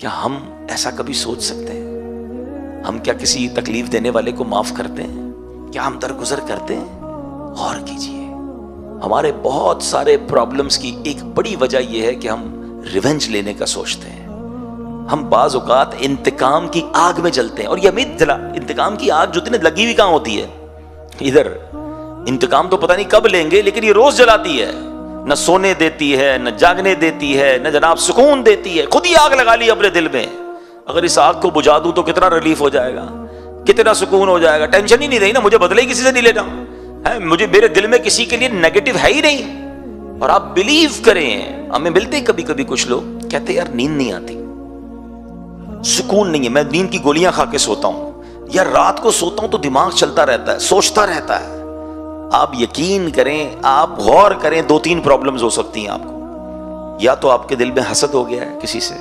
کیا ہم ایسا کبھی سوچ سکتے ہیں؟ ہم کیا کسی تکلیف دینے والے کو معاف کرتے ہیں؟ کیا ہم درگزر کرتے ہیں؟ غور کیجئے، ہمارے بہت سارے پرابلمز کی ایک بڑی وجہ یہ ہے کہ ہم ریونج لینے کا سوچتے ہیں۔ ہم بعض اوقات انتقام کی آگ میں جلتے ہیں، اور یہ امید انتقام کی آگ جو لگی ہوئی کہاں ہوتی ہے؟ ادھر انتقام تو پتہ نہیں کب لیں گے، لیکن یہ روز جلاتی ہے، نہ سونے دیتی ہے، نہ جاگنے دیتی ہے، نہ جناب سکون دیتی ہے، خود ہی آگ لگا لی اپنے دل میں۔ اگر اس آگ کو بجھا دوں تو کتنا ریلیف ہو جائے گا، کتنا سکون ہو جائے گا، ٹینشن ہی نہیں رہی نا، مجھے بدلے کسی سے نہیں لینا ہے، مجھے میرے دل میں کسی کے لیے نیگیٹو ہے ہی نہیں۔ اور آپ بلیو کریں، ہمیں ملتے کبھی کبھی کچھ لوگ کہتے ہیں یار نیند نہیں آتی، سکون نہیں ہے، میں نیند کی گولیاں کھا کے سوتا ہوں، یا رات کو سوتا ہوں تو دماغ چلتا رہتا ہے، سوچتا رہتا ہے۔ آپ یقین کریں، آپ غور کریں، 2-3 پرابلمز ہو سکتی ہیں آپ کو۔ یا تو آپ کے دل میں حسد ہو گیا ہے کسی سے،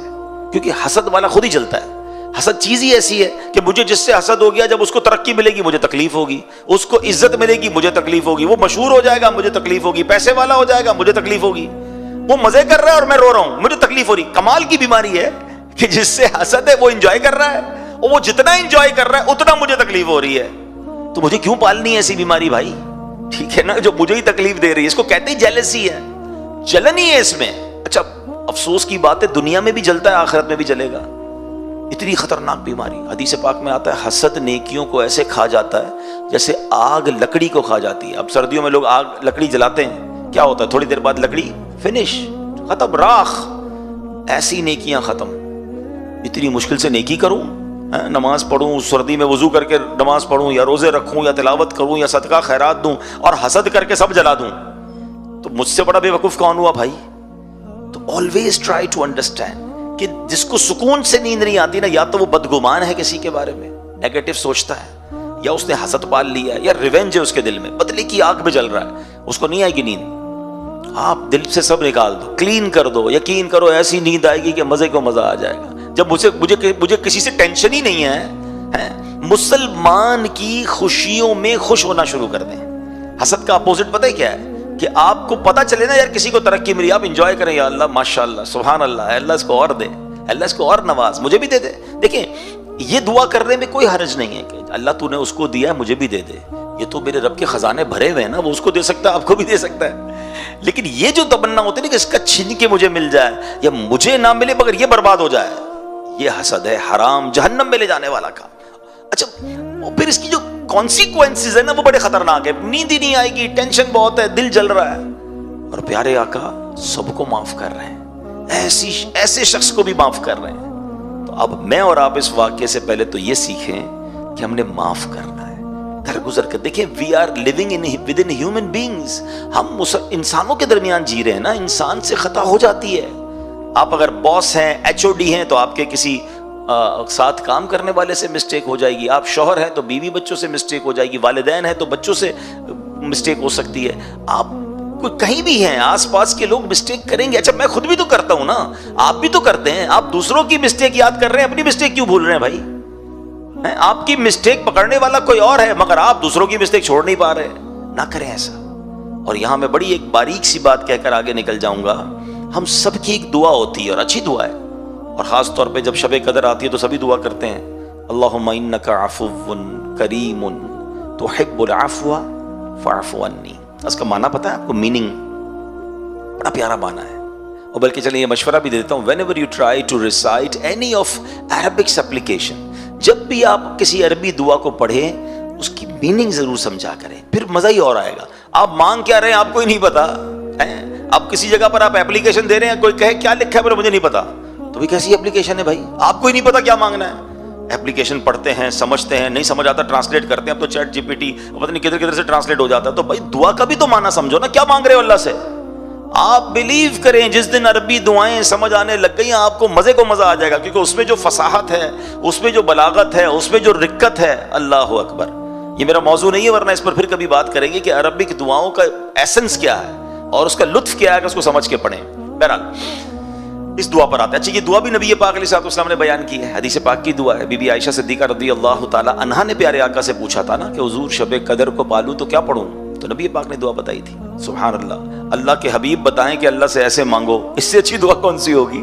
کیونکہ حسد والا خود ہی جلتا ہے۔ حسد چیز ہی ایسی ہے کہ مجھے جس سے حسد ہو گیا، جب اس کو ترقی ملے گی مجھے تکلیف ہوگی، اس کو عزت ملے گی مجھے تکلیف ہوگی، وہ مشہور ہو جائے گا مجھے تکلیف ہوگی، پیسے والا ہو جائے گا مجھے تکلیف ہوگی، وہ مزے کر رہا ہے اور میں رو رہا ہوں مجھے تکلیف ہو رہی۔ کمال کی بیماری ہے کہ جس سے حسد ہے وہ انجوائے کر رہا ہے، اور وہ جتنا انجوائے کر رہا ہے اتنا مجھے تکلیف ہو رہی ہے۔ تو مجھے کیوں پالنی ہے ایسی بیماری بھائی؟ ٹھیک ہے نا، جو مجھے ہی تکلیف دے رہی ہے، اس کو کہتے ہی جیلسی ہے، جلن ہی ہے اس میں۔ اچھا افسوس کی بات ہے، دنیا میں بھی جلتا ہے، آخرت میں بھی جلے گا۔ اتنی خطرناک بیماری، حدیث پاک میں آتا ہے حسد نیکیوں کو ایسے کھا جاتا ہے جیسے آگ لکڑی کو کھا جاتی ہے۔ اب سردیوں میں لوگ آگ لکڑی جلاتے ہیں، کیا ہوتا ہے؟ تھوڑی دیر بعد لکڑی فنش، ختم، راکھ۔ ایسی نیکیاں ختم۔ اتنی مشکل سے نیکی کروں، نماز پڑھوں، سردی میں وضو کر کے نماز پڑھوں، یا روزے رکھوں، یا تلاوت کروں، یا صدقہ خیرات دوں، اور حسد کر کے سب جلا دوں، تو مجھ سے بڑا بے وقوف کون ہوا بھائی؟ تو آلویز ٹرائی ٹو انڈرسٹینڈ کہ جس کو سکون سے نیند نہیں آتی نا، یا تو وہ بدگمان ہے کسی کے بارے میں، نیگیٹو سوچتا ہے، یا اس نے حسد پال لیا ہے، یا ریونج ہے اس کے دل میں، بدلے کی آگ میں جل رہا ہے، اس کو نہیں آئے گی نیند۔ آپ دل سے سب نکال دو، کلین کر دو، یقین کرو ایسی نیند آئے گی کہ مزے کو مزہ آ جائے گا۔ جب مجھے کسی سے ٹینشن ہی نہیں ہے، مسلمان کی خوشیوں میں خوش ہونا شروع کر دیں۔ حسد کا اپوزٹ پتہ ہے کیا ہے؟ کہ آپ کو پتہ چلے نا یار کسی کو ترقی ملی، آپ انجوائے کریں، یا اللہ ماشاءاللہ سبحان اللہ، اللہ اس کو اور دے، اللہ اس کو اور نواز، مجھے بھی دے دے۔ دیکھیں یہ دعا کرنے میں کوئی حرج نہیں ہے کہ اللہ تو نے اس کو دیا ہے مجھے بھی دے دے، یہ تو میرے رب کے خزانے بھرے ہوئے ہیں نا، وہ اس کو دے سکتا ہے، آپ کو بھی دے سکتا ہے۔ لیکن یہ جو تمنا ہوتی ہے نا کہ اس کا چھین کے مجھے مل جائے، یا مجھے نہ ملے مگر یہ برباد ہو جائے، یہ حسد ہے، حرام، جہنم میں لے جانے والا کام۔ اچھا پھر اس کی جو کانسیکوینسز ہے نا وہ بڑے خطرناک ہے، نیند ہی نہیں آئے گی، ٹینشن بہت ہے، دل جل رہا ہے، اور پیارے آقا سب کو معاف کر رہے ہیں، ایسے شخص کو بھی معاف کر رہے ہیں۔ تو اب میں اور آپ اس واقعے سے پہلے تو یہ سیکھیں کہ ہم نے معاف کرنا ہے، درگزر کر۔ دیکھیں we are living with in human beings, ہم انسانوں کے درمیان جی رہے ہیں نا، انسان سے خطا ہو جاتی ہے۔ آپ اگر باس ہیں، ایچ او ڈی ہیں، تو آپ کے کسی ساتھ کام کرنے والے سے مسٹیک ہو جائے گی، آپ شوہر ہیں تو بیوی بچوں سے مسٹیک ہو جائے گی، والدین ہیں تو بچوں سے مسٹیک ہو سکتی ہے، آپ کوئی کہیں بھی ہیں آس پاس کے لوگ مسٹیک کریں گے۔ اچھا میں خود بھی تو کرتا ہوں نا، آپ بھی تو کرتے ہیں، آپ دوسروں کی مسٹیک یاد کر رہے ہیں، اپنی مسٹیک کیوں بھول رہے ہیں بھائی؟ آپ کی مسٹیک پکڑنے والا کوئی اور ہے، مگر آپ دوسروں کی مسٹیک چھوڑ نہیں پا رہے۔ نہ کریں ایسا۔ اور یہاں میں بڑی ایک باریک سی بات کہہ کر آگے نکل جاؤں گا، ہم سب کی ایک دعا ہوتی ہے اور اچھی دعا ہے، اور خاص طور پہ جب شب قدر آتی ہے تو سبھی دعا کرتے ہیں، اللہم انک عفو کریم تحب العفو فاعف عنی۔ اس کا معنی پتہ ہے آپ کو؟ میننگ بڑا پیارا معنی ہے، اور بلکہ چلیں یہ مشورہ بھی دیتا ہوں، whenever you try to recite any of Arabic supplication، جب بھی آپ کسی عربی دعا کو پڑھیں اس کی میننگ ضرور سمجھا کریں، پھر مزہ ہی اور آئے گا۔ آپ مانگ کیا رہے ہیں آپ کو ہی نہیں پتا، آپ کسی جگہ پر آپ ایپلیکیشن دے رہے ہیں، کوئی کہے کیا لکھا ہے پر مجھے نہیں پتا، تو بھی کیسی ایپلیکیشن ہے بھائی؟ آپ کو ہی نہیں پتا کیا مانگنا ہے۔ ایپلیکیشن پڑھتے ہیں، سمجھتے ہیں، نہیں سمجھ آتا ٹرانسلیٹ کرتے ہیں، اب تو چیٹ جی پی ٹی پتہ نہیں کدھر کدھر سے ٹرانسلیٹ ہو جاتا ہے، تو بھائی دعا کا بھی تو معنی سمجھو نا، کیا مانگ رہے ہو اللہ سے؟ آپ بلیو کریں جس دن عربی دعائیں سمجھ آنے لگ گئی آپ کو مزے کو مزہ آ جائے گا، کیونکہ اس میں جو فصاحت ہے، اس میں جو بلاغت ہے، اس میں جو رقت ہے، اللہ اکبر۔ یہ میرا موضوع نہیں ہے، ورنہ اس پر پھر کبھی بات کریں گے کہ عربک دعاؤں کا ایسنس کیا ہے اور اس کا لطف کیا ہے کہ اس کو سمجھ کے پڑھیں۔ بہرحال اس دعا پر آتے ہیں۔ اچھا یہ دعا بھی نبی پاک علیہ الصلوۃ والسلام نے بیان کی ہے، حدیث پاک کی دعا ہے۔ بی بی عائشہ صدیقہ رضی اللہ تعالی عنہا نے پیارے آقا سے پوچھا تھا نا کہ حضور شب قدر کو پالوں تو کیا پڑھوں، تو نبی پاک نے دعا بتائی تھی۔ سبحان اللہ، اللہ کے حبیب بتائیں کہ اللہ سے ایسے مانگو، اس سے اچھی دعا کون سی ہوگی؟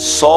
100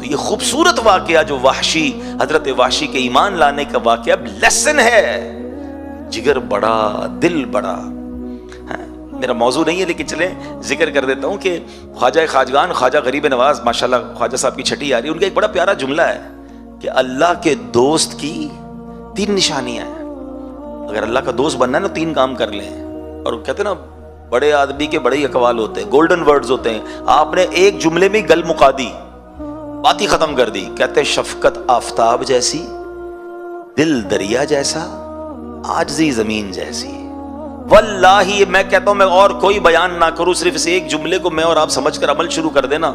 تو یہ خوبصورت واقعہ جو وحشی، حضرت وحشی کے ایمان لانے کا واقعہ لیسن ہے، جگر بڑا دل بڑا. میرا موضوع نہیں ہے لیکن چلیں ذکر کر دیتا ہوں کہ خواجہ خواجگان خواجہ غریب نواز ماشاءاللہ خواجہ صاحب کی چھٹی آ رہی ہے، ان کا ایک بڑا پیارا جملہ ہے کہ اللہ کے دوست کی 3 نشانیاں ہیں. اگر اللہ کا دوست بننا ہے نا 3 کام کر لیں. اور کہتے ہیں نا بڑے آدمی کے بڑے ہی اقوال ہوتے ہیں، گولڈن ورڈز ہوتے ہیں. آپ نے ایک جملے میں گل مکا دی، بات ہی ختم کر دی. کہتے ہیں شفقت آفتاب جیسی، دل دریا جیسا، عاجزی زمین جیسی. واللہ میں کہتا ہوں میں اور کوئی بیان نہ کروں، صرف اس ایک جملے کو میں اور آپ سمجھ کر عمل شروع کر دینا،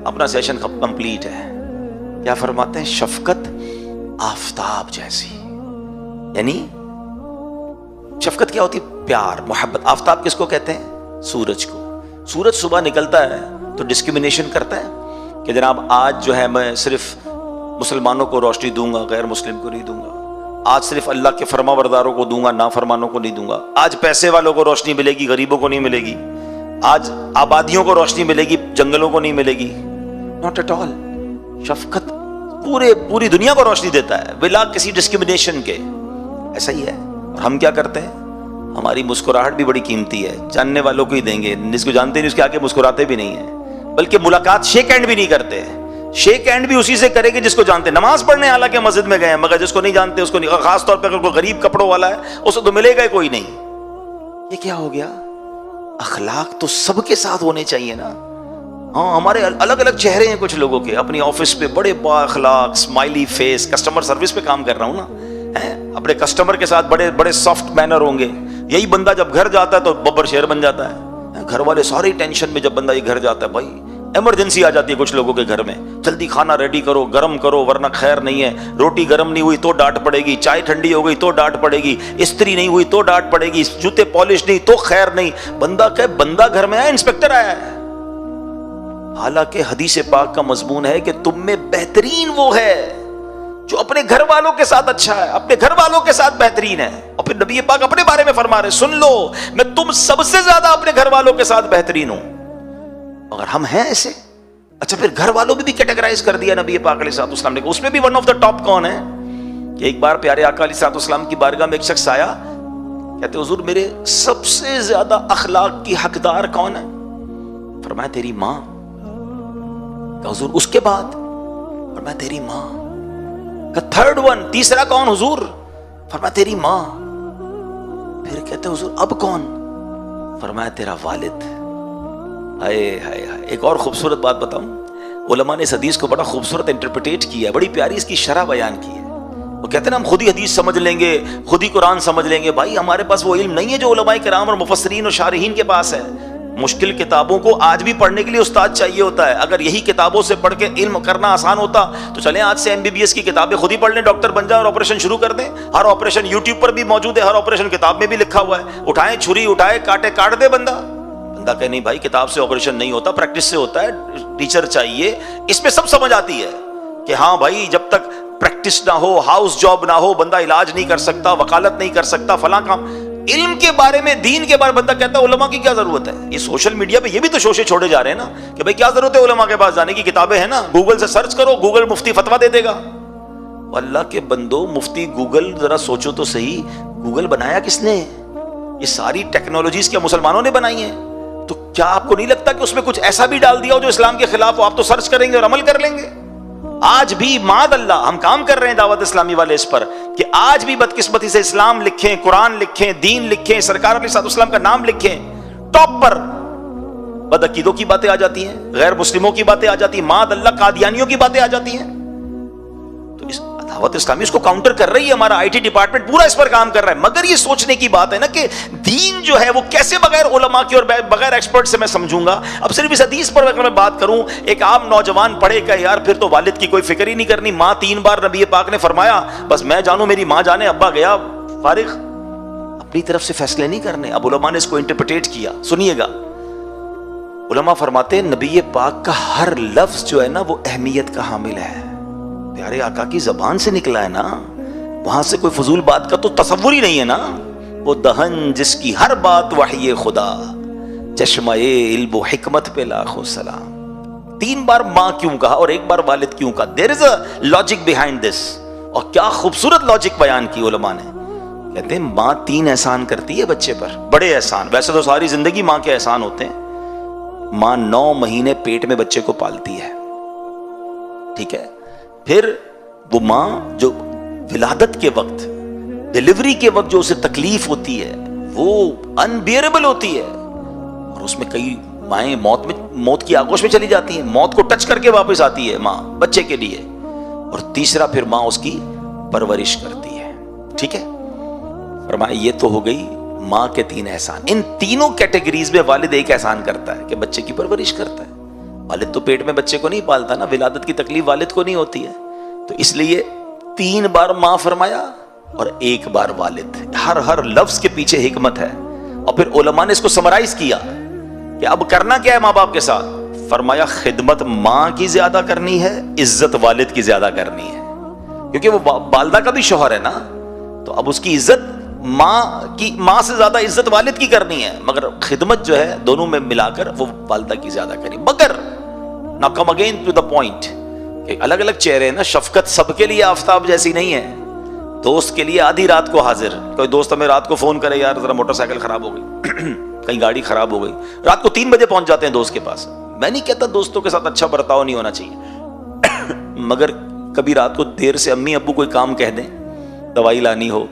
اپنا سیشن کمپلیٹ ہے. کیا فرماتے ہیں؟ شفقت آفتاب جیسی. یعنی شفقت کیا ہوتی؟ پیار، محبت. آفتاب کس کو کہتے ہیں؟ سورج کو. سورج صبح نکلتا ہے تو ڈسکریمنیشن کرتا ہے کہ جناب آج جو ہے میں صرف مسلمانوں کو روشنی دوں گا، غیر مسلم کو نہیں دوں گا. آج صرف اللہ کے فرما برداروں کو دوں گا، نافرمانوں کو نہیں دوں گا. آج پیسے والوں کو روشنی ملے گی، غریبوں کو نہیں ملے گی. آج آبادیوں کو روشنی ملے گی، جنگلوں کو نہیں ملے گی. Not at all. شفقت پوری دنیا کو روشنی دیتا ہے بلا کسی ڈسکریمنیشن کے. ایسا ہی ہے. اور ہم کیا کرتے ہیں؟ ہماری مسکراہٹ بھی بڑی قیمتی ہے، جاننے والوں کو ہی دیں گے، جس کو جانتے نہیں اس کے آگے مسکراتے بھی نہیں ہیں. بلکہ ملاقات شیک ہینڈ بھی نہیں کرتے. شیک ہینڈ بھی اسی سے کرے گی جس کو جانتے. نماز پڑھنے حالانکہ مسجد میں گئے ہیں، مگر جس کو نہیں جانتے اس کو نہیں. خاص طور پہ اگر کوئی غریب کپڑوں والا ہے اسے تو ملے گا کوئی نہیں. یہ کیا ہو گیا؟ اخلاق تو سب کے ساتھ ہونے چاہیے نا. ہاں ہمارے الگ الگ چہرے ہیں کچھ لوگوں کے. اپنی آفس پہ بڑے با اخلاق، اسمائلی فیس، کسٹمر سروس پہ کام کر رہا ہوں نا، اپنے کسٹمر کے ساتھ بڑے بڑے سافٹ مینر ہوں گے. یہی بندہ جب گھر جاتا ہے تو ببر شیر بن جاتا ہے. گھر والے ساری ٹینشن میں جب بندہ یہ گھر جاتا ہے، بھائی ایمرجنسی آ جاتی ہے کچھ لوگوں کے گھر میں، جلدی کھانا ریڈی کرو، گرم کرو ورنہ خیر نہیں ہے. روٹی گرم نہیں ہوئی تو ڈانٹ پڑے گی، چائے ٹھنڈی ہو گئی تو ڈانٹ پڑے گی، استری نہیں ہوئی تو ڈانٹ پڑے گی، جوتے پالش نہیں تو خیر نہیں. بندہ کہ بندہ گھر میں آیا، انسپیکٹر آیا ہے. حالانکہ حدیث پاک کا مضمون ہے کہ تم میں بہترین وہ ہے جو اپنے گھر والوں کے ساتھ اچھا ہے، اپنے گھر والوں کے ساتھ بہترین ہے. اور پھر نبی پاک اپنے بارے میں فرما رہے، سن لو میں تم سب سے زیادہ اپنے گھر والوں کے ساتھ بہترین ہوں. اگر ہم ہیں ایسے، اچھا پھر گھر والوں بھی کیٹیگرائز کر دیا نبی پاک علیہ الصلوۃ والسلام نے. اس میں بھی ون آف دا ٹاپ کون ہے؟ کہ ایک بار پیارے آقا علیہ الصلوۃ والسلام کی بارگاہ میں ایک شخص آیا، کہتے حضور میرے سب سے زیادہ اخلاق کی حقدار کون ہے؟ فرمایا تیری ماں. کہ حضور اس کے بعد؟ فرمایا تیری ماں. کہ تھرڈ ون، تیسرا کون حضور؟ فرمایا تیری ماں. پھر کہتے حضور اب کون؟ فرمایا تیرا والد. ہائے ہائے ہائے. ایک اور خوبصورت بات بتاؤں، علماء نے اس حدیث کو بڑا خوبصورت انٹرپریٹ کیا ہے، بڑی پیاری اس کی شرح بیان کی ہے. وہ کہتے ہیں نا ہم خود ہی حدیث سمجھ لیں گے، خود ہی قرآن سمجھ لیں گے. بھائی ہمارے پاس وہ علم نہیں ہے جو علماء کرام اور مفسرین اور شارحین کے پاس ہے. مشکل کتابوں کو آج بھی پڑھنے کے لیے استاد چاہیے ہوتا ہے. اگر یہی کتابوں سے پڑھ کے علم کرنا آسان ہوتا تو چلیں آج سے MBBS کی کتابیں خود ہی پڑھ لیں، ڈاکٹر بن جائیں اور آپریشن شروع کر دیں. ہر آپریشن یوٹیوب پر بھی موجود ہے، ہر آپریشن کتاب میں بھی لکھا ہوا ہے. اٹھائیں چھری، اٹھائے کاٹے، کاٹ دے بندہ. بندہ کہ نہیں بھائی کتاب سے آپریشن نہیں ہوتا، پریکٹس سے ہوتا ہے، ٹیچر چاہیے. اس میں سب سمجھ آتی ہے کہ ہاں بھائی جب تک پریکٹس نہ ہو، ہاؤس جاب نہ ہو، بندہ علاج نہیں کر سکتا، وکالت نہیں کر سکتا، فلاں کام. علم کے بارے میں، دین کے بارے میں بندہ کہتا ہے علماء کی کیا ضرورت ہے. یہ سوشل میڈیا پہ یہ بھی تو شوشے چھوڑے جا رہے ہیں نا کہ بھائی کیا ضرورت ہے علماء کے پاس جانے کی، کتابیں ہیں نا، گوگل سے سرچ کرو، گوگل مفتی فتویٰ دے دے گا. اللہ کے بندو، مفتی گوگل ذرا سوچو تو صحیح، گوگل بنایا کس نے؟ یہ ساری ٹیکنالوجیز کیا مسلمانوں نے بنائی ہیں؟ تو کیا آپ کو نہیں لگتا کہ اس میں کچھ ایسا بھی ڈال دیا ہو جو اسلام کے خلاف ہو؟ آپ تو سرچ کریں گے اور عمل کر لیں گے. آج بھی معاذ اللہ ہم کام کر رہے ہیں دعوت اسلامی والے اس پر کہ آج بھی بدقسمتی سے اسلام لکھیں، قرآن لکھیں، دین لکھیں، سرکار علیہ الصلوۃ والسلام کا نام لکھیں، ٹاپ پر بدعقیدوں کی باتیں آ جاتی ہیں، غیر مسلموں کی باتیں آ جاتی ہیں، معاذ اللہ قادیانیوں کی باتیں آ جاتی ہیں. تو اس دعوت اسلامی اس کو کاؤنٹر کر رہی ہے، ہمارا IT ڈپارٹمنٹ پورا اس پر کام کر رہا ہے. مگر یہ سوچنے کی بات ہے نا کہ دین جو ہے وہ کیسے بغیر علماء کی اور بغیر ایکسپرٹ سے میں سمجھوں گا. اب صرف اس حدیث پر اگر میں بات کروں، ایک عام نوجوان پڑھے کہ یار پھر تو والد کی کوئی فکر ہی نہیں کرنی. ماں 3 بار نبی پاک نے فرمایا بس میں جانوں میری ماں جانے، ابا گیا فارغ، اپنی طرف سے فیصلے نہیں کرنے. اب علماء نے اس کو انٹرپریٹ کیا. سنیے گا، علماء فرماتے ہیں نبی پاک کا ہر لفظ جو ہے نا وہ اہمیت کا حامل ہے. پیارے آقا کی زبان سے نکلا ہے نا، وہاں سے کوئی فضول بات کا تو تصور ہی نہیں ہے نا. وہ دہن جس کی ہر بات وحی خدا، چشمہ علم و حکمت پہ لاکھوں سلام. 3 بار ماں کیوں کہا اور 1 بار والد کیوں کہا؟ دیر از اے لاجک بیہائنڈ دس. اور کیا خوبصورت لاجک بیان کی علماء نے. کہتے ہیں ماں 3 احسان کرتی ہے بچے پر, بڑے احسان. ویسے تو ساری زندگی ماں کے احسان ہوتے ہیں. ماں 9 مہینے پیٹ میں بچے کو پالتی ہے, ٹھیک ہے. پھر وہ ماں جو ولادت کے وقت, ڈیلیوری کے وقت جو اسے تکلیف ہوتی ہے وہ انبیئربل ہوتی ہے, اور اس میں کئی مائیں موت کی آغوش میں چلی جاتی ہیں, موت کو ٹچ کر کے واپس آتی ہے ماں بچے کے لیے. اور تیسرا پھر ماں اس کی پرورش کرتی ہے, ٹھیک ہے. فرمایا یہ تو ہو گئی ماں کے 3 احسان. ان تینوں کیٹیگریز میں والد ایک احسان کرتا ہے کہ بچے کی پرورش کرتا ہے. والد تو پیٹ میں بچے کو نہیں پالتا نا, ولادت کی تکلیف والد کو نہیں ہوتی ہے. تو اس لیے 3 بار ماں فرمایا اور 1 بار والد. ہر لفظ کے پیچھے حکمت ہے. اور پھر علماء نے اس کو سمرائز کیا کہ اب کرنا کیا ہے ماں باپ کے ساتھ. فرمایا خدمت ماں کی زیادہ کرنی ہے, عزت والد کی زیادہ کرنی ہے, کیونکہ وہ والدہ کا بھی شوہر ہے نا. تو اب اس کی عزت ماں سے زیادہ عزت والد کی کرنی ہے, مگر خدمت جو ہے دونوں میں ملا کر وہ والدہ کی زیادہ کرنی. مگر نا کم اگین ٹو دا پوائنٹ کہ الگ الگ چہرے ہیں نا. شفقت سب کے لیے آفتاب جیسی نہیں ہے. دوست کے لیے آدھی رات کو حاضر. کوئی دوست ہمیں رات کو فون کرے, یار ذرا موٹر سائیکل خراب ہو گئی, کہیں گاڑی خراب ہو گئی, رات کو 3 بجے پہنچ جاتے ہیں دوست کے پاس. میں نہیں کہتا دوستوں کے ساتھ اچھا برتاؤ نہیں ہونا چاہیے, مگر کبھی رات کو دیر سے امی ابو کوئی کام کہہ دیں, دوائی لانی ہو,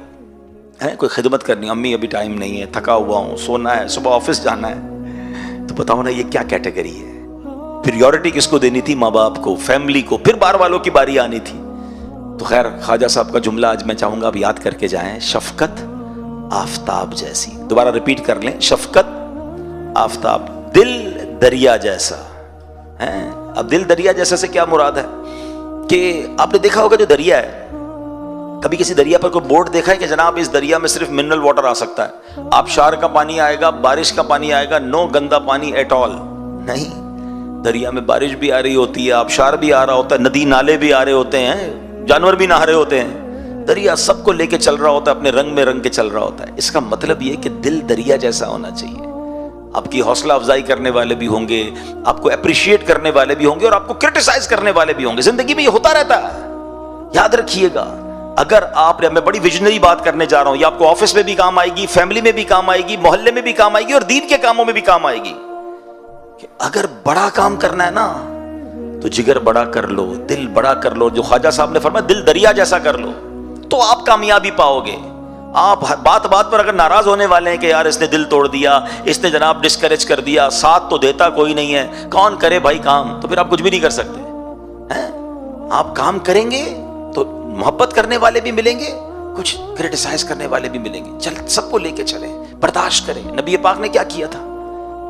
کوئی خدمت کرنی, امی ابھی ٹائم نہیں ہے, تھکا ہوا ہوں, سونا ہے, صبح آفس جانا ہے, تو بتاؤ نا یہ کیا کیٹیگری ہے. پریورٹی کس کو دینی تھی؟ ماں باپ کو, فیملی کو, پھر بار والوں کی باری آنی تھی. تو خیر خواجہ صاحب کا جملہ آج میں چاہوں گا اب یاد کر کے جائیں, شفقت آفتاب جیسی. دوبارہ ریپیٹ کر لیں, شفقت آفتاب, دل دریا جیسا. اب دل دریا جیسا سے کیا مراد ہے کہ آپ نے دیکھا ہوگا جو دریا ہے, کبھی کسی دریا پر کوئی بورڈ دیکھا ہے کہ جناب اس دریا میں صرف منرل واٹر آ سکتا ہے, آبشار کا پانی آئے گا, بارش کا پانی آئے گا, نو گندا پانی ایٹ آل نہیں. دریا میں بارش بھی آ رہی ہوتی ہے, آبشار بھی آ رہا ہوتا ہے, ندی نالے بھی آ رہے ہوتے ہیں, جانور بھی نہا رہے ہوتے ہیں. دریا سب کو لے کے چل رہا ہوتا ہے, اپنے رنگ میں رنگ کے چل رہا ہوتا ہے. اس کا مطلب یہ کہ دل دریا جیسا ہونا چاہیے. آپ کی حوصلہ افزائی کرنے والے بھی ہوں گے, آپ کو اپریشیٹ کرنے والے بھی ہوں گے, اور آپ کو کرٹیسائز کرنے والے بھی ہوں گے. زندگی میں یہ ہوتا رہتا ہے, یاد رکھیے گا. اگر آپ نے, میں بڑی ویژنری بات کرنے جا رہا ہوں, یہ آپ کو آفس میں بھی کام آئے گی, فیملی میں بھی کام آئے گی, محلے میں بھی کام آئے گی, اور دین کے کاموں میں بھی کام آئے گی. کہ اگر بڑا کام کرنا ہے نا تو جگر بڑا کر لو, دل بڑا کر لو. جو خواجہ صاحب نے فرمایا دل دریا جیسا کر لو, تو آپ کامیابی پاؤ گے. آپ بات بات پر اگر ناراض ہونے والے ہیں کہ یار اس نے دل توڑ دیا, اس نے جناب ڈسکریج کر دیا, ساتھ تو دیتا کوئی نہیں ہے, کون کرے بھائی کام, تو پھر آپ کچھ بھی نہیں کر سکتے. آپ کام کریں گے تو محبت کرنے والے بھی ملیں گے, کچھ کرٹیسائز کرنے والے بھی ملیں گے. چل سب کو لے کے چلیں, برداشت کریں. نبی پاک نے کیا کیا تھا؟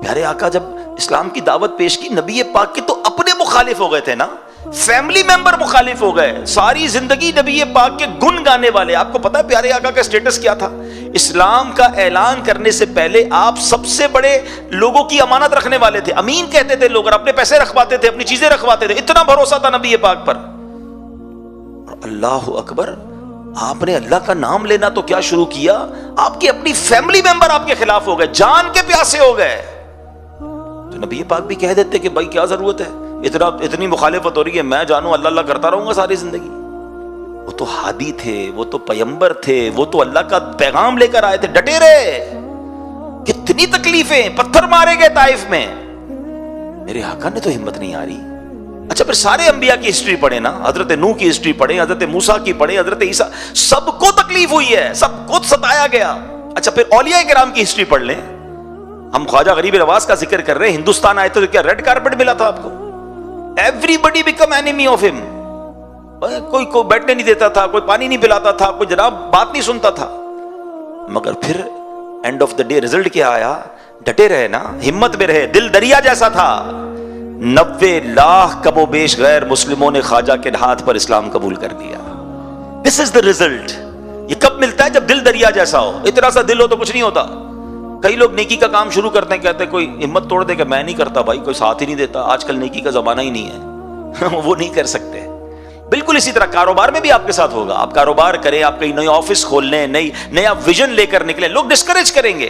پیارے آقا جب اسلام کی دعوت پیش کی, نبی پاک کے تو اپنے مخالف ہو گئے تھے نا, فیملی ممبر مخالف ہو گئے. ساری زندگی نبی پاک کے گن گانے والے. آپ کو پتا ہے پیارے آقا کا سٹیٹس کیا تھا؟ اسلام کا اعلان کرنے سے پہلے آپ سب سے بڑے لوگوں کی امانت رکھنے والے تھے. امین کہتے تھے لوگ, اور اپنے پیسے رکھواتے تھے, اپنی چیزیں رکھواتے تھے. اتنا بھروسہ تھا نبی پاک پر. اللہ اکبر, آپ نے اللہ کا نام لینا تو کیا شروع کیا, آپ کی اپنی فیملی ممبر آپ کے خلاف ہو گئے, جان کے پیاسے ہو گئے. تو نبی پاک بھی کہہ دیتے کہ بھائی کیا ضرورت ہے, اتنی مخالفت ہو رہی ہے, میں جانوں اللہ اللہ کرتا رہوں گا ساری زندگی. وہ تو ہادی تھے, وہ تو پیغمبر تھے, وہ تو اللہ کا پیغام لے کر آئے تھے, ڈٹے رہے. کتنی تکلیفیں, پتھر مارے گئے طائف میں, میرے آقا نے تو ہمت نہیں آ رہی. اچھا پھر سارے انبیاء کی ہسٹری پڑھیں نا, حضرت نوح کی ہسٹری پڑھیں, حضرت موسیٰ کی پڑھیں, حضرت عیسیٰ, سب کو تکلیف ہوئی ہے, سب کو ستایا گیا. اچھا پھر اولیاء کرام کی ہسٹری پڑھ لیں. ہم خواجہ غریب نواز کا ذکر کر رہے ہیں, ہندوستان آئے تھے تو کیا ریڈ کارپٹ ملا تھا آپ کو؟ Everybody become enemy of ہم. کوئی کو بیٹھنے نہیں دیتا تھا, کوئی پانی نہیں پلاتا تھا, کوئی جناب بات نہیں سنتا تھا. مگر پھر and of the day result کیا آیا؟ ڈٹے رہے نا, ہمت میں رہے, دل دریا جیسا تھا. 90 لاکھ کم و بیش غیر مسلموں نے خواجہ کے ہاتھ پر اسلام قبول کر لیا. دس از دا ریزلٹ. یہ کب ملتا ہے؟ جب دل دریا جیسا ہو. اتنا سا دل ہو تو کچھ نہیں ہوتا. کئی لوگ نیکی کا کام شروع کرتے ہیں, کہتے ہیں کوئی ہمت توڑ دے کہ میں نہیں کرتا, بھائی کوئی ساتھ ہی نہیں دیتا, آج کل نیکی کا زمانہ ہی نہیں ہے. وہ نہیں کر سکتے. بالکل اسی طرح کاروبار میں بھی آپ کے ساتھ ہوگا. آپ کاروبار کریں, آپ کہیں نئی آفس کھول لیں, نیا ویژن لے کر نکلیں, لوگ ڈسکریج کریں گے.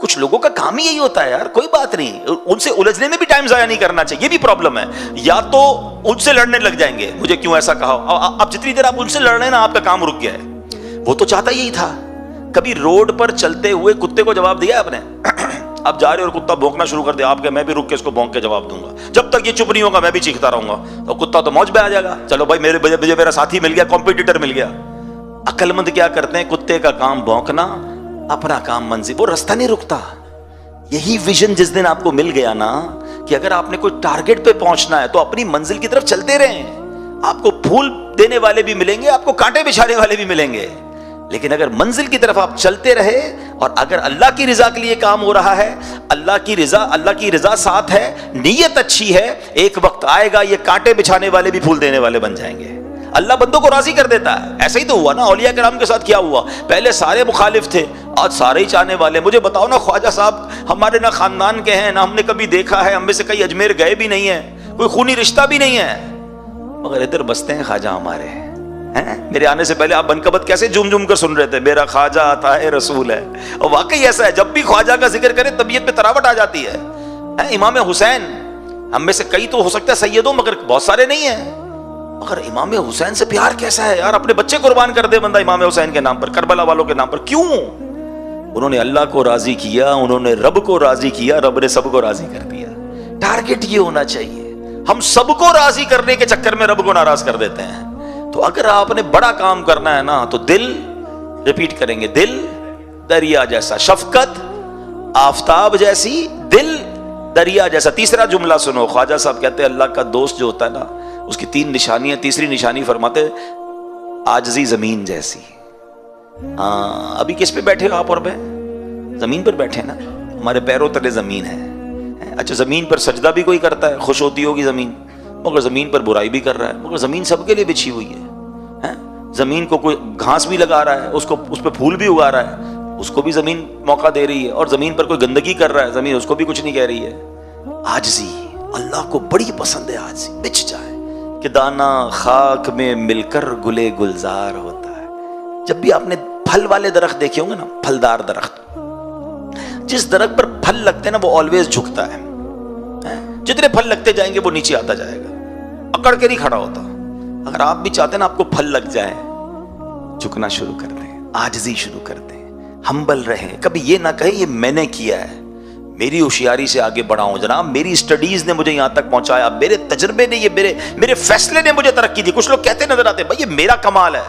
کچھ لوگوں کا کام ہی یہی ہوتا ہے یار، کوئی بات نہیں، ان سے الجھنے میں بھی ٹائم ضائع نہیں کرنا چاہیے، یہ بھی پرابلم ہے. یا تو ان سے لڑنے لگ جائیں گے، مجھے کیوں ایسا کہا، اب جتنی دیر آپ ان سے لڑ رہے ہیں نا، آپ کا کام رک گیا ہے. وہ تو چاہتا یہی تھا. کبھی روڈ پر چلتے ہوئے کتے کو جواب دیا آپ نے؟ آپ جا رہے اور کتا بھونکنا شروع کر دیا، آپ کہ میں بھی رک کے اس کو بھونک کے جواب دوں گا، جب تک یہ چپ نہیں ہوگا میں بھی چیختا رہوں گا. تو کتا تو موج پہ آ جائے گا، چلو بھائی میرا ساتھی مل گیا، کمپیٹیٹر مل گیا. عقل مند کیا کرتے ہیں؟ کتے کا کام بھونکنا، اپنا کام منزل، وہ رستہ نہیں رکتا. یہی ویژن جس دن آپ کو مل گیا نا کہ اگر آپ نے کوئی ٹارگٹ پہ پہنچنا ہے تو اپنی منزل کی طرف چلتے رہیں. آپ کو پھول دینے والے بھی ملیں گے، آپ کو کانٹے بچھانے والے بھی ملیں گے، لیکن اگر منزل کی طرف آپ چلتے رہے اور اگر اللہ کی رضا کے لیے کام ہو رہا ہے، اللہ کی رضا ساتھ ہے، نیت اچھی ہے، ایک وقت آئے گا یہ کانٹے بچھانے والے بھی پھول دینے والے بن جائیں گے. اللہ بندوں کو راضی کر دیتا ہے. ایسا ہی تو ہوا نا اولیاء کرام کے ساتھ. کیا ہوا؟ پہلے سارے مخالف تھے، آج سارے ہی چاہنے والے. مجھے بتاؤ نا، خواجہ صاحب ہمارے نہ خاندان کے ہیں، نہ ہم نے کبھی دیکھا ہے، ہم میں سے کئی اجمیر گئے بھی نہیں ہیں، کوئی خونی رشتہ بھی نہیں ہے، مگر ادھر بستے ہیں خواجہ ہمارے ہیں. میرے آنے سے پہلے آپ بنکبت کیسے جھوم جھوم کر سن رہے تھے، میرا خواجہ آتا ہے رسول ہے. اور واقعی ایسا ہے، جب بھی خواجہ کا ذکر کرے طبیعت پہ تراوٹ آ جاتی ہے. امام حسین، ہم میں سے کئی تو ہو سکتا ہے سیدوں، مگر بہت سارے نہیں ہیں، مگر امام حسین سے پیار کیسا ہے یار. اپنے بچے قربان کر دے بندہ امام حسین کے نام پر، کربلا والوں کے نام پر. کیوں؟ انہوں نے اللہ کو راضی کیا، انہوں نے رب کو راضی کیا، رب نے سب کو راضی کر دیا. ٹارگٹ یہ ہونا چاہیے. ہم سب کو راضی کرنے کے چکر میں رب کو ناراض کر دیتے ہیں. تو اگر آپ نے بڑا کام کرنا ہے نا تو دل، ریپیٹ کریں گے، دل دریا جیسا، شفقت آفتاب جیسی، دل دریا جیسا. تیسرا جملہ سنو، خواجہ صاحب کہتے ہیں اللہ کا دوست جو ہوتا ہے نا اس کی 3 نشانیاں. تیسری نشانی فرماتے عاجزی زمین جیسی. ہاں، ابھی کس پہ بیٹھے ہو آپ؟ اور میں زمین پر بیٹھے نا، ہمارے پیروں تلے زمین ہے. اچھا، زمین پر سجدہ بھی کوئی کرتا ہے، خوش ہوتی ہوگی زمین، مگر زمین پر برائی بھی کر رہا ہے. مگر زمین سب کے لیے بچھی ہوئی ہے. زمین کو کوئی گھاس بھی لگا رہا ہے، اس پہ پھول بھی اگا رہا ہے، اس کو بھی زمین موقع دے رہی ہے. اور زمین پر کوئی گندگی کر رہا ہے، زمین اس کو بھی کچھ نہیں کہہ رہی ہے. عاجزی اللہ کو بڑی پسند ہے. عاجزی بچ جائے کہ دانا خاک میں مل کر گلے گلزار ہوتا ہے. جب بھی آپ نے پھل والے درخت دیکھے ہوں گے نا، پھلدار درخت، جس درخت پر پھل لگتے ہیں نا وہ آلویز جھکتا ہے. جتنے پھل لگتے جائیں گے وہ نیچے آتا جائے گا، اکڑ کے نہیں کھڑا ہوتا. اگر آپ بھی چاہتے ہیں نا آپ کو پھل لگ جائے، جھکنا شروع کر دیں، عاجزی شروع کر دیں، ہمبل رہیں. کبھی یہ نہ کہیں یہ میں نے کیا ہے، میری ہوشیاری سے آگے بڑھا ہوں جناب، میری اسٹڈیز نے مجھے یہاں تک پہنچایا، میرے تجربے نے، یہ میرے فیصلے نے مجھے ترقی دی. کچھ لوگ کہتے نظر آتے ہیں بھائی یہ میرا کمال ہے.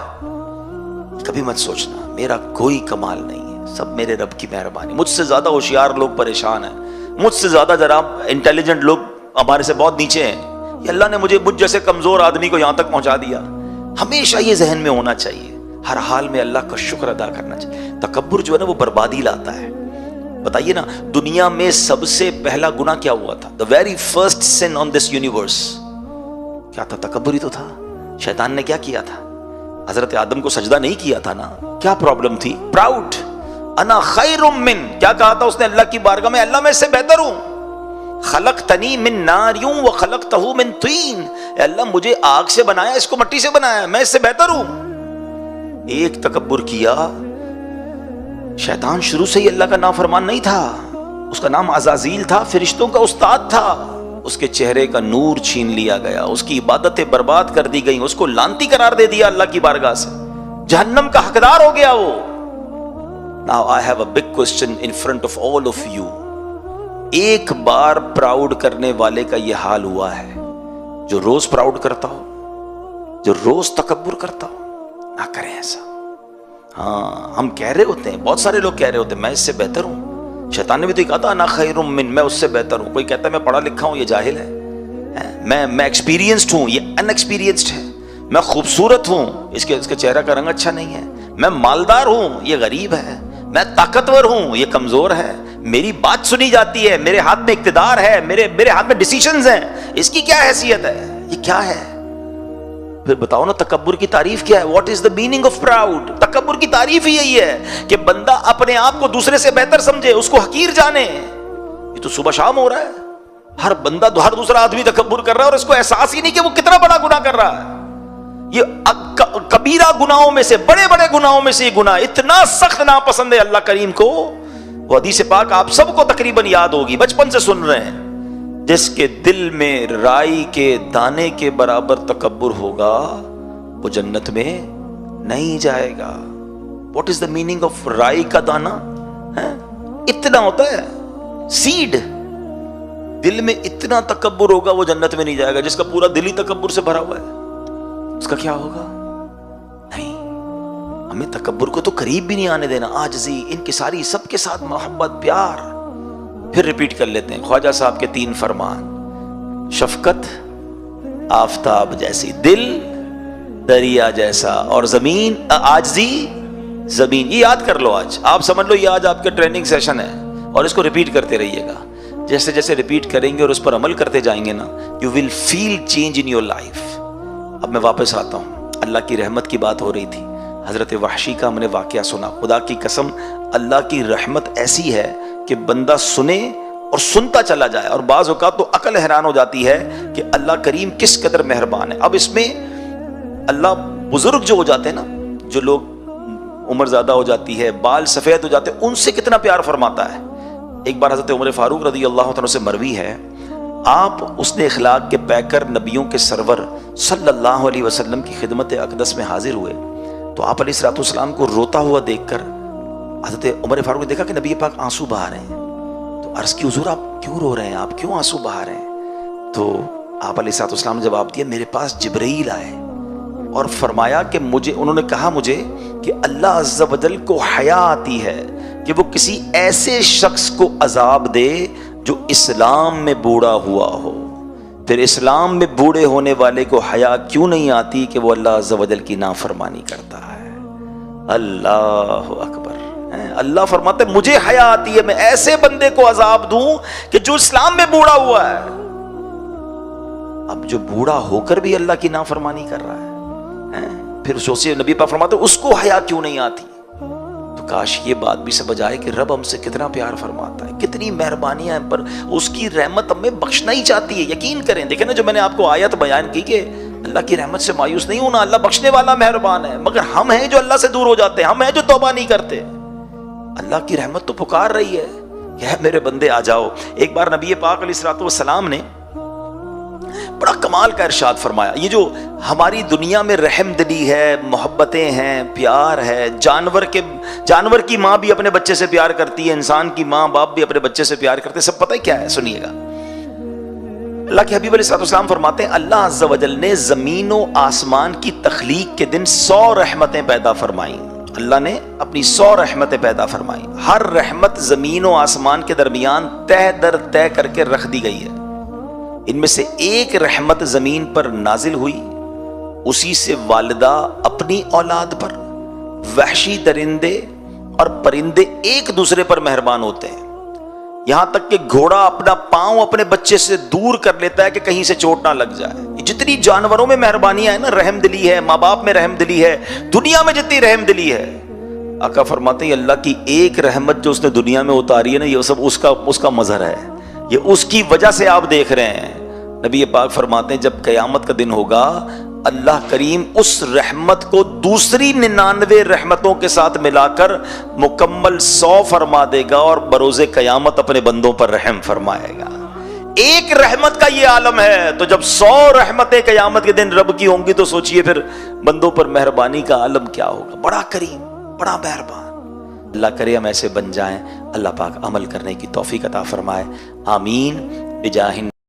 کبھی مت سوچنا میرا کوئی کمال نہیں ہے، سب میرے رب کی مہربانی. مجھ سے زیادہ ہوشیار لوگ پریشان ہیں، مجھ سے زیادہ جناب انٹیلیجنٹ لوگ ہمارے سے بہت نیچے ہیں. یہ اللہ نے مجھ جیسے کمزور آدمی کو یہاں تک پہنچا دیا. ہمیشہ یہ ذہن میں ہونا چاہیے، ہر حال میں اللہ کا شکر ادا کرنا چاہیے. تکبر جو ہے نا وہ بربادی لاتا ہے. بتائیے نا، دنیا میں سب سے پہلا گناہ کیا ہوا تھا؟ The very first sin on this universe کیا تھا؟ تکبر ہی تو تھا. شیطان نے کیا کیا تھا؟ حضرت آدم کو سجدہ نہیں کیا تھا نا. کیا پرابلم تھی؟ پراؤڈ. انا خیر من، کیا کہا تھا اس نے اللہ کی بارگاہ میں؟ اللہ میں اس سے بہتر ہوں. خلقتنی من نار وخلقتہ من طین، اے اللہ مجھے آگ سے بنایا، اس کو مٹی سے بنایا، میں اس سے بہتر ہوں. ایک تکبر کیا. شیطان شروع سے ہی اللہ کا نافرمان نہیں تھا، اس کا نام عزازیل تھا، فرشتوں کا استاد تھا. اس کے چہرے کا نور چھین لیا گیا، اس کی عبادتیں برباد کر دی گئیں، اس کو لعنتی قرار دے دیا اللہ کی بارگاہ سے، جہنم کا حقدار ہو گیا وہ. Now I have a big question in front of all of you. ایک بار پراؤڈ کرنے والے کا یہ حال ہوا ہے؟ جو روز پراؤڈ کرتا ہو، جو روز تکبر کرتا ہو، نہ کریں ایسا. ہاں، ہم کہہ رہے ہوتے ہیں، بہت سارے لوگ کہہ رہے ہوتے ہیں میں اس سے بہتر ہوں. شیطان نے بھی تو کہا تھا انا خیر من، میں اس سے بہتر ہوں. کوئی کہتا ہے میں پڑھا لکھا ہوں، یہ جاہل ہے. میں ایکسپیرینسڈ ہوں، یہ ان ایکسپیرینسڈ ہے. میں خوبصورت ہوں، اس کے چہرہ کا رنگ اچھا نہیں ہے. میں مالدار ہوں، یہ غریب ہے. میں طاقتور ہوں، یہ کمزور ہے. میری بات سنی جاتی ہے، میرے ہاتھ میں اقتدار ہے، میرے ہاتھ میں ڈیسیشنز ہیں. اس کی کیا حیثیت ہے؟ یہ کیا ہے؟ پھر بتاؤ نا تکبر کی تعریف کیا ہے؟ What is the meaning of proud? تکبر کی تعریف ہی یہی ہے کہ بندہ اپنے آپ کو دوسرے سے بہتر سمجھے، اس کو حقیر جانے. یہ تو صبح شام ہو رہا ہے، ہر بندہ، ہر دوسرا آدمی تکبر کر رہا ہے اور اس کو احساس ہی نہیں کہ وہ کتنا بڑا گناہ کر رہا ہے. یہ کبیرہ گناہوں میں سے، بڑے بڑے گناہوں میں سے یہ گناہ اتنا سخت ناپسند ہے اللہ کریم کو وہ حدیث پاک آپ سب کو تقریباً یاد ہوگی، بچپن سے سن رہے ہیں، جس کے دل میں رائی کے دانے کے برابر تکبر ہوگا وہ جنت میں نہیں جائے گا۔ What is the meaning of رائی کا دانا؟ اتنا ہوتا ہے سیڈ، دل میں اتنا تکبر ہوگا وہ جنت میں نہیں جائے گا۔ جس کا پورا دل ہی تکبر سے بھرا ہوا ہے اس کا کیا ہوگا؟ نہیں، ہمیں تکبر کو تو قریب بھی نہیں آنے دینا۔ عاجزی، انکساری، سب کے ساتھ محبت، پیار۔ پھر ریپیٹ کر لیتے ہیں خواجہ صاحب کے 3 فرمان: شفقت آفتاب جیسی، دل دریا جیسا، اور زمین عاجزی زمین۔ یہ یاد کر لو، آج آپ سمجھ لو یہ آج آپ کا ٹریننگ سیشن ہے، اور اس کو ریپیٹ کرتے رہیے گا۔ جیسے جیسے ریپیٹ کریں گے اور اس پر عمل کرتے جائیں گے نا، you will feel change in your life. اب میں واپس آتا ہوں، اللہ کی رحمت کی بات ہو رہی تھی، حضرت وحشی کا ہم نے واقعہ سنا۔ خدا کی قسم، اللہ کی رحمت ایسی ہے کہ بندہ سنے اور سنتا چلا جائے، اور بعض اوقات تو عقل حیران ہو جاتی ہے کہ اللہ کریم کس قدر مہربان ہے۔ اب اس میں اللہ بزرگ جو ہو جاتے ہیں نا، جو لوگ عمر زیادہ ہو جاتی ہے، بال سفید ہو جاتے ہیں، ان سے کتنا پیار فرماتا ہے۔ ایک بار حضرت عمر فاروق رضی اللہ عنہ سے مروی ہے، آپ حسن اخلاق کے پیکر نبیوں کے سرور صلی اللہ علیہ وسلم کی خدمت اقدس میں حاضر ہوئے، تو آپ علیہ السلام کو روتا ہوا دیکھ کر حضرت عمر فاروق نے دیکھا کہ نبی پاک آنسو بہا رہے ہیں، تو عرض کی حضور آپ کیوں رو رہے ہیں، آپ کیوں آنسو بہا رہے ہیں؟ تو آپ علیہ السلام نے جواب دیا، میرے پاس جبرائیل آئے اور فرمایا کہ انہوں نے کہا مجھے کہ اللہ عز و جل کو حیا آتی ہے کہ وہ کسی ایسے شخص کو عذاب دے جو اسلام میں بوڑھا ہوا ہو، پھر اسلام میں بوڑھے ہونے والے کو حیا کیوں نہیں آتی کہ وہ اللہ عز و جل کی نافرمانی کرتا ہے؟ اللہ اکبر۔ اللہ فرماتے ہیں مجھے حیا آتی ہے میں ایسے بندے کو عذاب دوں کہ جو اسلام میں بوڑھا ہوا ہے۔ اب جو بوڑھا ہو کر بھی اللہ کی نافرمانی کر رہا ہے، پھر سوچئے نبی پاک فرماتے ہیں اس کو حیا کیوں نہیں آتی؟ تو کاش یہ بات بھی سمجھ آئے کہ رب ہم سے کتنا پیار فرماتا ہے، کتنی مہربانیاں ہم پر، اس کی رحمت ہمیں بخشنا ہی چاہتی ہے۔ یقین کریں، دیکھیں نا جو میں نے آپ کو آیت بیان کی کہ اللہ کی رحمت سے مایوس نہیں ہونا، اللہ بخشنے والا مہربان ہے، مگر ہم ہیں جو اللہ سے دور ہو جاتے ہیں، ہم ہیں جو توبہ نہیں کرتے۔ اللہ کی رحمت تو پکار رہی ہے کہ اے میرے بندے آ جاؤ۔ ایک بار نبی پاک علیہ السلام نے بڑا کمال کا ارشاد فرمایا، یہ جو ہماری دنیا میں رحم دلی ہے، محبتیں ہیں، پیار ہے، جانور کی ماں بھی اپنے بچے سے پیار کرتی ہے، انسان کی ماں باپ بھی اپنے بچے سے پیار کرتے ہیں، سب پتہ ہے کیا ہے؟ سنیے گا، اللہ کے حبیب علیہ السلام فرماتے ہیں اللہ عز و جل نے زمین و آسمان کی تخلیق کے دن 100 رحمتیں پیدا فرمائیں۔ اللہ نے اپنی 100 رحمتیں پیدا فرمائیں، ہر رحمت زمین و آسمان کے درمیان تہ در تہ کر کے رکھ دی گئی ہے۔ ان میں سے ایک رحمت زمین پر نازل ہوئی، اسی سے والدہ اپنی اولاد پر، وحشی درندے اور پرندے ایک دوسرے پر مہربان ہوتے ہیں، یہاں تک کہ گھوڑا اپنا پاؤں اپنے بچے سے دور کر لیتا ہے کہ کہیں سے چوٹ نہ لگ جائے۔ جتنی جانوروں میں مہربانیاں ہیں نا، رحم دلی ہے، ماں باپ میں رحم دلی ہے، دنیا میں جتنی رحم دلی ہے، آقا فرماتے ہیں اللہ کی ایک رحمت جو اس نے دنیا میں اتاری ہے نا، یہ سب اس کا مظہر ہے، یہ اس کی وجہ سے آپ دیکھ رہے ہیں۔ نبی پاک فرماتے ہیں جب قیامت کا دن ہوگا، اللہ کریم اس رحمت کو دوسری 99 رحمتوں کے ساتھ ملا کر مکمل 100 فرما دے گا، اور بروز قیامت اپنے بندوں پر رحم فرمائے گا۔ ایک رحمت کا یہ عالم ہے، تو جب 100 رحمتیں قیامت کے دن رب کی ہوں گی تو سوچئے پھر بندوں پر مہربانی کا عالم کیا ہوگا۔ بڑا کریم، بڑا مہربان۔ اللہ کرے ہم ایسے بن جائیں، اللہ پاک عمل کرنے کی توفیق عطا فرمائے، آمین بجاہ